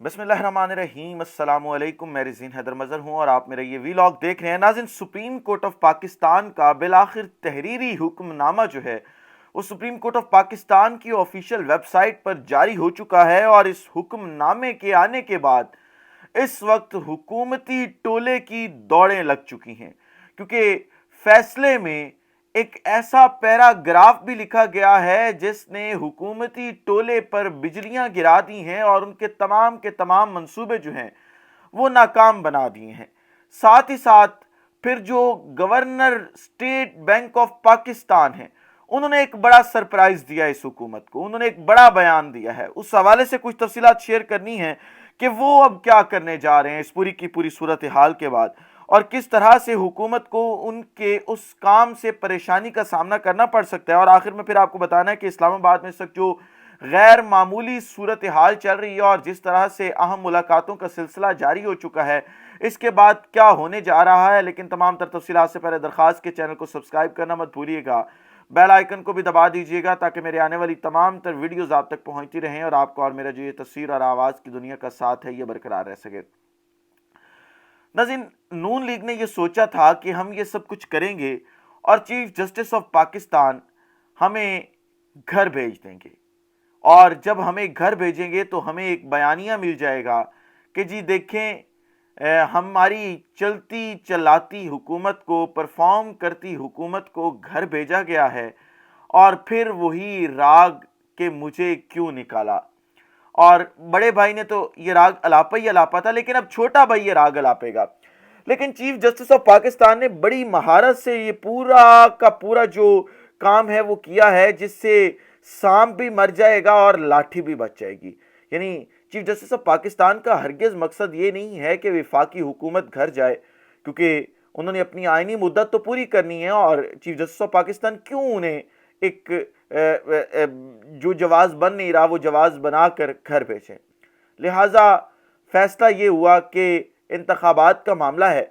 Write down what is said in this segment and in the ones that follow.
بسم اللہ الرحمن الرحیم، السلام علیکم۔ میں رزین حیدر مظہر ہوں اور آپ میرا یہ ویلاگ دیکھ رہے ہیں۔ ناظرین، سپریم کورٹ آف پاکستان کا بالآخر تحریری حکم نامہ جو ہے وہ سپریم کورٹ آف پاکستان کی آفیشیل ویب سائٹ پر جاری ہو چکا ہے، اور اس حکم نامے کے آنے کے بعد اس وقت حکومتی ٹولے کی دوڑیں لگ چکی ہیں، کیونکہ فیصلے میں ایک ایسا پیراگراف بھی لکھا گیا ہے جس نے حکومتی ٹولے پر بجلیاں گرا دی ہیں اور ان کے تمام منصوبے جو ہیں وہ ناکام بنا دیے ہیں۔ ساتھ ہی ساتھ پھر جو governor state bank of Pakistan ہیں، انہوں نے ایک بڑا سرپرائز دیا اس حکومت کو، انہوں نے ایک بڑا بیان دیا ہے۔ اس حوالے سے کچھ تفصیلات شیئر کرنی ہیں کہ وہ اب کیا کرنے جا رہے ہیں اس پوری کی پوری صورتحال کے بعد، اور کس طرح سے حکومت کو ان کے اس کام سے پریشانی کا سامنا کرنا پڑ سکتا ہے۔ اور آخر میں پھر آپ کو بتانا ہے کہ اسلام آباد میں اس وقت جو غیر معمولی صورتحال چل رہی ہے اور جس طرح سے اہم ملاقاتوں کا سلسلہ جاری ہو چکا ہے، اس کے بعد کیا ہونے جا رہا ہے۔ لیکن تمام تر تفصیلات سے پہلے درخواست کے چینل کو سبسکرائب کرنا مت بھولیے گا، بیل آئیکن کو بھی دبا دیجیے گا تاکہ میرے آنے والی تمام تر ویڈیوز آپ تک پہنچتی رہیں اور آپ کو اور میرا جو یہ تصویر اور آواز کی دنیا کا ساتھ ہے یہ برقرار رہ سکے۔ ناظرین، نون لیگ نے یہ سوچا تھا کہ ہم یہ سب کچھ کریں گے اور چیف جسٹس آف پاکستان ہمیں گھر بھیج دیں گے، اور جب ہمیں گھر بھیجیں گے تو ہمیں ایک بیانیہ مل جائے گا کہ جی دیکھیں، ہماری چلتی چلاتی حکومت کو، پرفارم کرتی حکومت کو گھر بھیجا گیا ہے، اور پھر وہی راگ کہ مجھے کیوں نکالا۔ اور بڑے بھائی نے تو یہ راگ الاپا ہی الاپا تھا، لیکن اب چھوٹا بھائی یہ راگ الاپے گا۔ لیکن چیف جسٹس آف پاکستان نے بڑی مہارت سے یہ پورا کا پورا جو کام ہے وہ کیا ہے، جس سے سانپ بھی مر جائے گا اور لاٹھی بھی بچ جائے گی۔ یعنی چیف جسٹس آف پاکستان کا ہرگز مقصد یہ نہیں ہے کہ وفاقی حکومت گھر جائے، کیونکہ انہوں نے اپنی آئینی مدت تو پوری کرنی ہے، اور چیف جسٹس آف پاکستان کیوں انہیں ایک جو جواز بن نہیں رہا وہ جواز بنا کر گھر بھیجیں۔ لہٰذا فیصلہ یہ ہوا کہ انتخابات کا معاملہ ہے،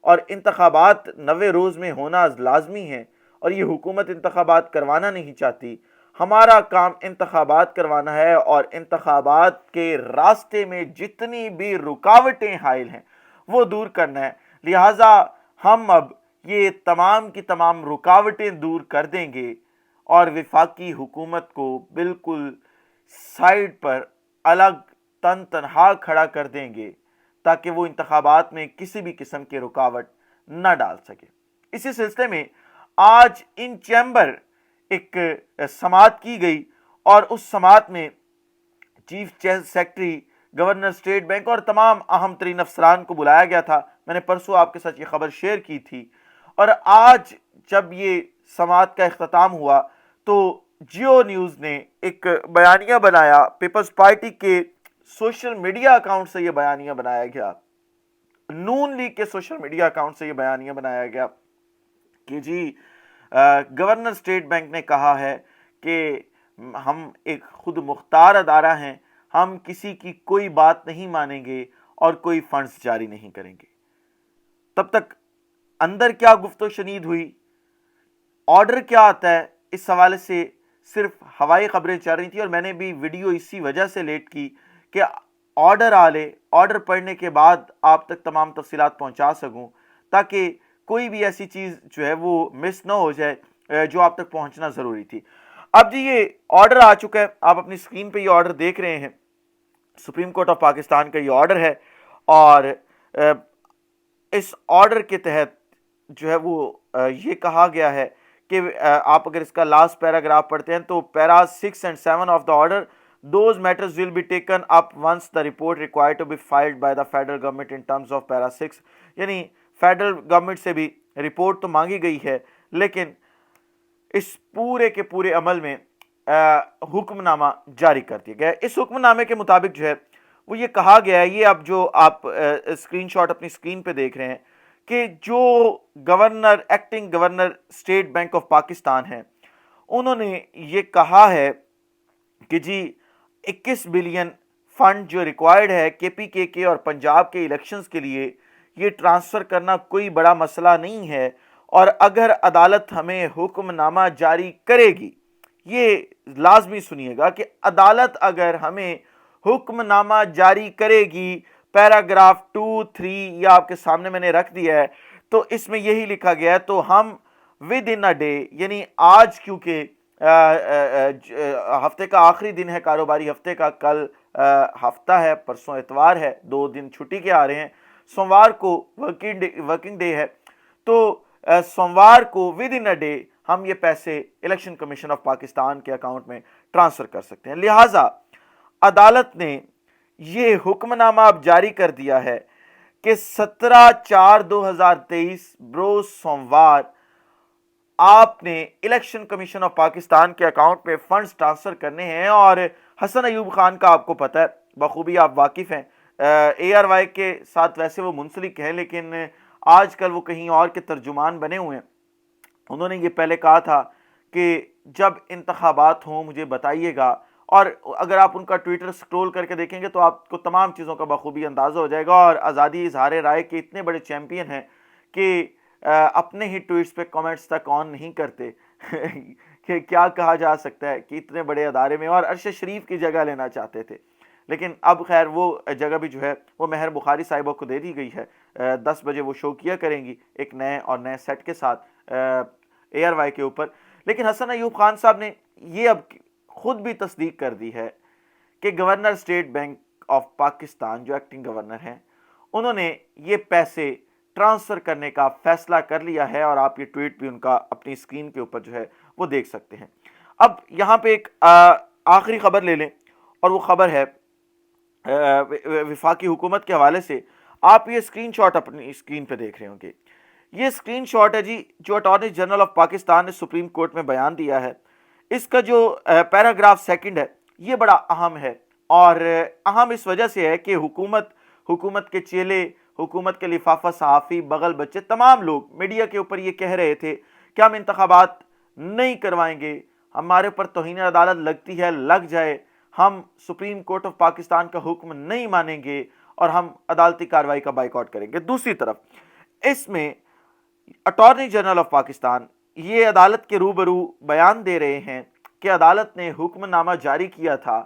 اور انتخابات 90 روز میں ہونا لازمی ہے، اور یہ حکومت انتخابات کروانا نہیں چاہتی۔ ہمارا کام انتخابات کروانا ہے، اور انتخابات کے راستے میں جتنی بھی رکاوٹیں حائل ہیں وہ دور کرنا ہے۔ لہٰذا ہم اب یہ تمام کی تمام رکاوٹیں دور کر دیں گے اور وفاقی حکومت کو بالکل سائیڈ پر الگ تنہا کھڑا کر دیں گے تاکہ وہ انتخابات میں کسی بھی قسم کی رکاوٹ نہ ڈال سکے۔ اسی سلسلے میں آج ان چیمبر ایک سماعت کی گئی، اور اس سماعت میں chief secretary, governor state bank اور تمام اہم ترین افسران کو بلایا گیا تھا۔ میں نے پرسوں آپ کے ساتھ یہ خبر شیئر کی تھی، اور آج جب یہ سماعت کا اختتام ہوا تو جیو نیوز نے ایک بیانیہ بنایا، پیپلز پارٹی کے سوشل میڈیا اکاؤنٹ سے یہ بیانیہ بنایا گیا، نون لیگ کے سوشل میڈیا اکاؤنٹ سے یہ بیانیہ بنایا گیا کہ جی گورنر اسٹیٹ بینک نے کہا ہے کہ ہم ایک خود مختار ادارہ ہیں، ہم کسی کی کوئی بات نہیں مانیں گے اور کوئی فنڈز جاری نہیں کریں گے۔ تب تک اندر کیا گفت و شنید ہوئی، آرڈر کیا آتا ہے، اس حوالے سے صرف ہوائی خبریں چل رہی تھیں، اور میں نے بھی ویڈیو اسی وجہ سے لیٹ کی کہ آرڈر آ لے، آرڈر پڑھنے کے بعد آپ تک تمام تفصیلات پہنچا سکوں، تاکہ کوئی بھی ایسی چیز جو ہے وہ مس نہ ہو جائے جو آپ تک پہنچنا ضروری تھی۔ اب جی یہ آرڈر آ چکا ہے، آپ اپنی اسکرین پہ یہ آرڈر دیکھ رہے ہیں، سپریم کورٹ آف پاکستان کا یہ آرڈر ہے، اور اس آرڈر کے تحت جو ہے وہ یہ کہا گیا ہے کہ آپ اگر اس کا لاسٹ پیراگراف پڑھتے ہیں تو پیراز 6 and 7 of the order, those matters will be taken up once the report required to be filed by the federal government in terms of para 6، یعنی فیڈرل گورنمنٹ سے بھی رپورٹ تو مانگی گئی ہے، لیکن اس پورے کے پورے عمل میں حکم نامہ جاری کر دیا گیا ہے۔ اس حکم نامے کے مطابق جو ہے وہ یہ کہا گیا ہے، یہ اب جو آپ اسکرین شاٹ اپنی اسکرین پہ دیکھ رہے ہیں، کہ جو governor, acting governor state bank of Pakistan ہیں، انہوں نے یہ کہا ہے کہ جی 21 بلین فنڈ جو ریکوائرڈ ہے کے پی کے اور پنجاب کے الیکشنز کے لیے، یہ ٹرانسفر کرنا کوئی بڑا مسئلہ نہیں ہے، اور اگر عدالت ہمیں حکم نامہ جاری کرے گی، یہ لازمی سنیے گا کہ عدالت اگر ہمیں حکم نامہ جاری کرے گی۔ پیراگراف 2-3 یہ آپ کے سامنے میں نے رکھ دیا ہے، تو اس میں یہی لکھا گیا ہے۔ تو ہم ود ان اے ڈے، یعنی آج کیونکہ ہفتے کا آخری دن ہے، کاروباری ہفتے کا، کل ہفتہ ہے، پرسوں اتوار ہے، 2 دن چھٹی کے آ رہے ہیں، سوموار کو ورکنگ ڈے ہے، تو سوموار کو ود ان اے ڈے ہم یہ پیسے الیکشن کمیشن آف پاکستان کے اکاؤنٹ میں ٹرانسفر کر سکتے ہیں۔ لہٰذا عدالت نے یہ حکم نامہ اب جاری کر دیا ہے کہ 17/4/2023 بروز سوموار آپ نے الیکشن کمیشن آف پاکستان کے اکاؤنٹ میں فنڈز ٹرانسفر کرنے ہیں۔ اور حسن ایوب خان کا آپ کو پتہ ہے، بخوبی آپ واقف ہیں، اے آر وائی کے ساتھ ویسے وہ منسلک ہیں، لیکن آج کل وہ کہیں اور کے ترجمان بنے ہوئے ہیں۔ انہوں نے یہ پہلے کہا تھا کہ جب انتخابات ہوں مجھے بتائیے گا، اور اگر آپ ان کا ٹویٹر سکرول کر کے دیکھیں گے تو آپ کو تمام چیزوں کا بخوبی اندازہ ہو جائے گا، اور آزادی اظہار رائے کے اتنے بڑے چیمپئن ہیں کہ اپنے ہی ٹویٹس پہ کامنٹس تک آن نہیں کرتے کہ کیا کہا جا سکتا ہے کہ اتنے بڑے ادارے میں، اور عرش شریف کی جگہ لینا چاہتے تھے، لیکن اب خیر وہ جگہ بھی جو ہے وہ مہر بخاری صاحبہ کو دے دی گئی ہے۔ 10 بجے وہ شو کیا کریں گی ایک نئے اور نئے سیٹ کے ساتھ اے آر وائی کے اوپر۔ لیکن حسن ایوب خان صاحب نے یہ اب خود بھی تصدیق کر دی ہے کہ governor state bank of Pakistan جو ایکٹنگ گورنر ہیں، انہوں نے یہ پیسے ٹرانسفر کرنے کا فیصلہ کر لیا ہے، اور آپ یہ ٹویٹ بھی ان کا اپنی اسکرین کے اوپر جو ہے وہ دیکھ سکتے ہیں۔ اب یہاں پہ ایک آخری خبر لے لیں، اور وہ خبر ہے وفاقی حکومت کے حوالے سے۔ آپ یہ اسکرین شاٹ اپنی اسکرین پہ دیکھ رہے ہوں گے، یہ اسکرین شاٹ ہے جی جو اٹارنی جنرل آف پاکستان نے سپریم کورٹ میں بیان دیا ہے۔ اس کا جو پیراگراف 2 ہے یہ بڑا اہم ہے، اور اہم اس وجہ سے ہے کہ حکومت کے چیلے، حکومت کے لفافہ صحافی، بغل بچے، تمام لوگ میڈیا کے اوپر یہ کہہ رہے تھے کہ ہم انتخابات نہیں کروائیں گے، ہمارے پر توہین عدالت لگتی ہے، لگ جائے، ہم سپریم کورٹ آف پاکستان کا حکم نہیں مانیں گے، اور ہم عدالتی کارروائی کا بائیکاٹ کریں گے۔ دوسری طرف اس میں اٹارنی جنرل آف پاکستان یہ عدالت کے روبرو بیان دے رہے ہیں کہ عدالت نے حکم نامہ جاری کیا تھا،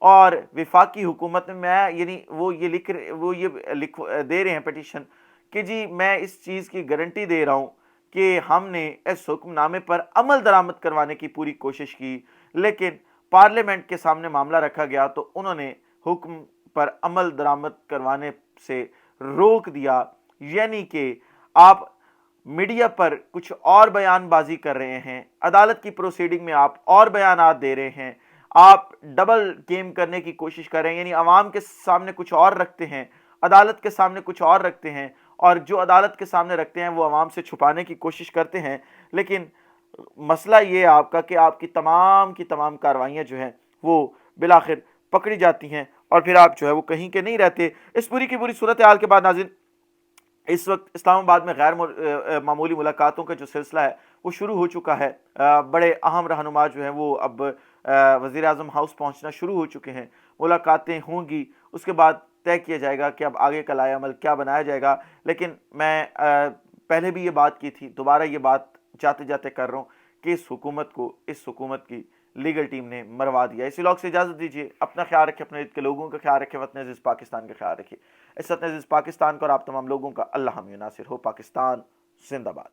اور وفاقی حکومت میں یعنی وہ یہ دے رہے ہیں پیٹیشن کہ جی میں اس چیز کی گارنٹی دے رہا ہوں کہ ہم نے اس حکم نامے پر عمل درآمد کروانے کی پوری کوشش کی، لیکن پارلیمنٹ کے سامنے معاملہ رکھا گیا تو انہوں نے حکم پر عمل درآمد کروانے سے روک دیا۔ یعنی کہ آپ میڈیا پر کچھ اور بیان بازی کر رہے ہیں، عدالت کی پروسیڈنگ میں آپ اور بیانات دے رہے ہیں، آپ ڈبل گیم کرنے کی کوشش کر رہے ہیں، یعنی عوام کے سامنے کچھ اور رکھتے ہیں، عدالت کے سامنے کچھ اور رکھتے ہیں، اور جو عدالت کے سامنے رکھتے ہیں وہ عوام سے چھپانے کی کوشش کرتے ہیں۔ لیکن مسئلہ یہ ہے آپ کا کہ آپ کی تمام کارروائیاں جو ہیں وہ بالآخر پکڑی جاتی ہیں، اور پھر آپ جو ہے وہ کہیں کے نہیں رہتے۔ اس پوری کی پوری صورتحال کے بعد ناظرین، اس وقت اسلام آباد میں غیر معمولی ملاقاتوں کا جو سلسلہ ہے وہ شروع ہو چکا ہے۔ بڑے اہم رہنما جو ہیں وہ اب وزیر اعظم ہاؤس پہنچنا شروع ہو چکے ہیں، ملاقاتیں ہوں گی، اس کے بعد طے کیا جائے گا کہ اب آگے کا لائحہ عمل کیا بنایا جائے گا۔ لیکن میں پہلے بھی یہ بات کی تھی، دوبارہ یہ بات جاتے جاتے کر رہا ہوں کہ اس حکومت کی لیگل ٹیم نے مروا دیا۔ اسی لوگ سے اجازت دیجیے، اپنا خیال رکھیں، اپنے ارد کے لوگوں کا خیال رکھیں، وطن عزیز پاکستان کا خیال رکھیے۔ اس وطن عزیز پاکستان کو اور آپ تمام لوگوں کا اللہ حامی و ناصر ہو۔ پاکستان زندہ باد۔